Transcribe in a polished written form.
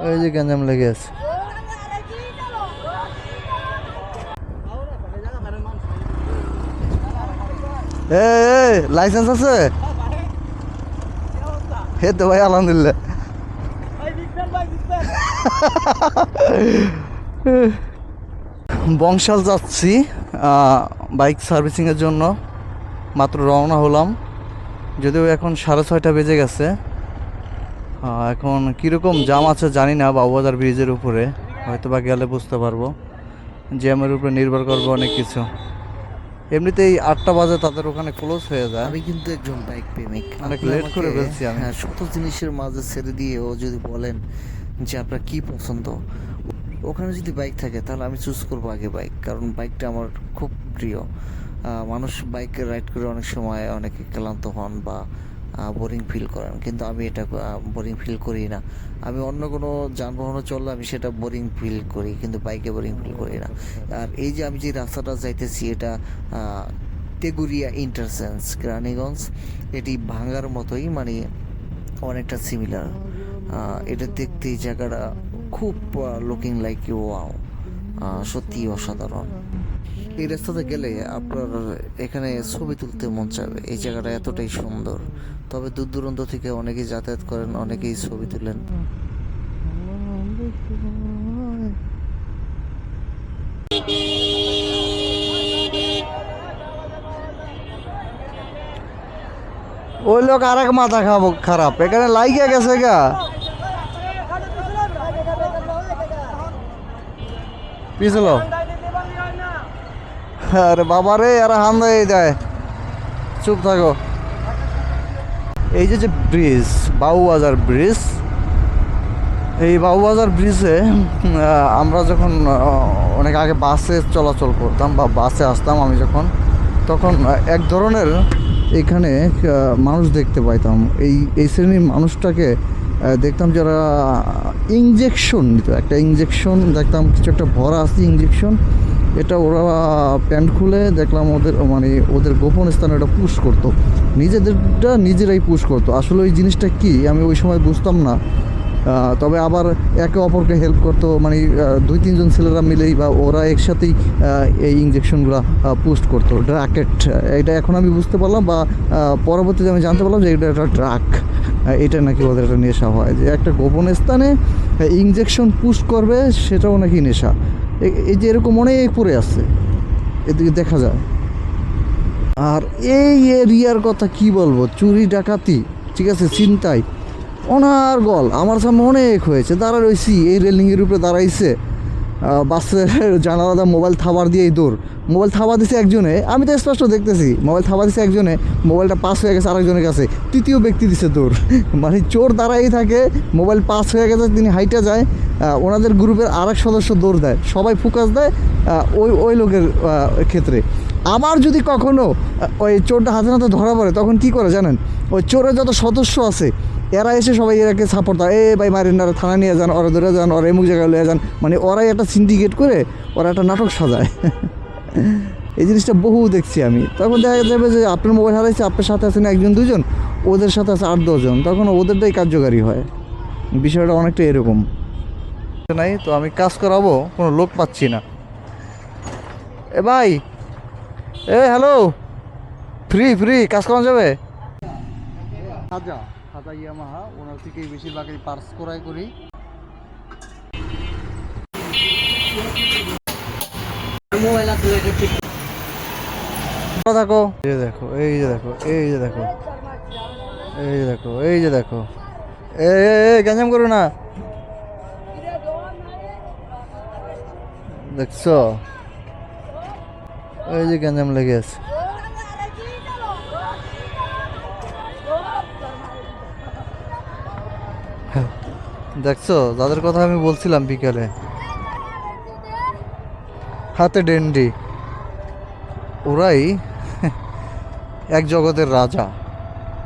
ওই যে গ্যাঞ্জাম লেগে আছে। লাইসেন্স আছে? হে তো ভাই আলহামদুলিল্লাহ। বংশাল যাচ্ছি বাইক সার্ভিসিংয়ের জন্য। মাত্র রওনা হলাম, যদিও এখন 6:30 বেজে গেছে। এখন কীরকম জাম আছে জানি না, বাবুবাজার ব্রিজের উপরে হয়তো বা গেলে বুঝতে পারবো। জ্যামের উপরে নির্ভর করবে অনেক কিছু। এমনিতেই 8টা বাজে তাদের ওখানে ক্লোজ হয়ে যায়। আমি কিন্তু একজন বাইক প্রেমিক, অনেক লেট করে ফেলছি আমি। হ্যাঁ, শত জিনিসের মাঝে ছেড়ে দিয়েও যদি বলেন যে আপনার কি পছন্দ, ওখানে যদি বাইক থাকে তাহলে আমি চুজ করবো আগে বাইক, কারণ বাইকটা আমার খুব প্রিয়। মানুষ বাইকে রাইড করে অনেক সময় অনেকে ক্লান্ত হন বা বোরিং ফিল করেন, কিন্তু আমি এটা বোরিং ফিল করি না। আমি অন্য কোনো যানবাহনে চললে আমি সেটা বোরিং ফিল করি, কিন্তু বাইকে বোরিং ফিল করি না। আর এই যে আমি যে রাস্তাটা যাইতেছি, এটা তেগুরিয়া ইন্টারচেঞ্জ কেরানীগঞ্জ, এটি ভাঙ্গার মতোই, মানে অনেকটা সিমিলার। এটা দেখতে এই জায়গাটা খুব লুকিং লাইক ওয়াও, সত্যি অসাধারণ। এই রাস্তাতে গেলে আপনার এখানে ছবি তুলতে মন চাবে। এই জায়গাটা এতটাই সুন্দর, তবে দূর দূরান্ত থেকে অনেকেই যাতায়াত করেন, অনেকেই ছবি তুলেন। ওই লোক আরেক মাথা খারাপ এখানে লাইগা গেছে গা। পিছলো আরে বাবা রে, আর হামদা এই দেয়। চুপ থাকো। এই যে ব্রিজ, বাবুবাজার ব্রিজ, এই বাবুবাজার ব্রিজে আমরা যখন অনেক আগে বাসে চলাচল করতাম বা বাসে আসতাম আমি যখন, তখন এক ধরনের এখানে মানুষ দেখতে পাইতাম। এই শ্রেণীর মানুষটাকে দেখতাম যারা ইঞ্জেকশন নিত। একটা ইঞ্জেকশন দেখতাম, কিছু একটা ভরা আছে ইঞ্জেকশন, এটা ওরা প্যান্ট খুলে দেখলাম ওদের গোপন স্থানে ওটা পুশ করতো, নিজেদেরটা নিজেরাই পুশ করতো। আসলে ওই জিনিসটা কি আমি ওই সময় বুঝতাম না। তবে আবার একে অপরকে হেল্প করতো, 2-3 জন ছেলেরা মিলেই বা ওরা একসাথেই এই ইঞ্জেকশনগুলো পোস্ট করতো। ড্রাকেট, এটা এখন আমি বুঝতে পারলাম, বা পরবর্তীতে আমি জানতে পারলাম যে এটা একটা ড্রাগ। এটা নাকি ওদের একটা নেশা হয়, যে একটা গোপন স্থানে ইঞ্জেকশন পুশ করবে, সেটাও নাকি নেশা। এই যে এরকম অনেক পড়ে আছে, এদিকে দেখা যায়। আর এই এরিয়ার কথা কি বলবো, চুরি ডাকাতি, ঠিক আছে, ছিনতাই অনার্গল আমার সামনে অনেক হয়েছে। দাঁড়া রয়েছি এই রেলিংয়ের উপরে দাঁড়াইছে, বাসের জানালা মোবাইল থাবার দিয়েই দৌড়। মোবাইল থাবা দিছে একজনে, আমি তো স্পষ্ট দেখতেছি মোবাইল থাবা দিছে একজনে, মোবাইলটা পাস হয়ে গেছে আরেকজনের কাছে, তৃতীয় ব্যক্তি দিছে দৌড়। চোর দাঁড়াই থাকে, মোবাইল পাস হয়ে গেছে, তিনি হাইটা যায়, ওনাদের গ্রুপের আরেক সদস্য দৌড় দেয়, সবাই ফোকাস দেয় ওই লোকের ক্ষেত্রে। আবার যদি কখনো ওই চোরটা হাতে নাতে ধরা পড়ে, তখন কি করে জানেন, ওই চোরের যত সদস্য আছে এরা এসে সবাই এরাকে সাপোর্ট দেয়, ভাই মারেন না, থানা নিয়ে যান, ওরা ধরে যান, ওরা এমুক জায়গায় নিয়ে যান, ওরাই একটা সিন্ডিকেট করে ওরা একটা নাটক সাজায়। এই জিনিসটা বহু দেখছি আমি। তখন দেখা যাবে যে আপনার মোবাইল হারাইছে, আপনার সাথে আছেন 1-2 জন, ওদের সাথে আছে 8-10 জন, তখন ওদেরটাই কার্যকারী হয়। বিষয়টা অনেকটা এরকম নাই। তো আমি কাজ করাবো, কোনো লোক পাচ্ছি না। ভাই, হ্যালো, ফ্রি কাজ করা যাবে? খাজা ইয়ামাহা, ওনার থেকেই বেশিরভাগই পার্স ক্রয় করি। দেখো এই যে দেখো, এই যে দেখো, এই যে দেখো, এই যে দেখো, এই যে দেখো, গ্যাঞ্জাম করো না, দেখছো? এই যে গ্যাঞ্জাম লেগে আছে। দেখছো যাদের কথা আমি বলছিলাম বিকেলে, হাতে ডেন্ডি, ওরাই এক জগতের রাজা।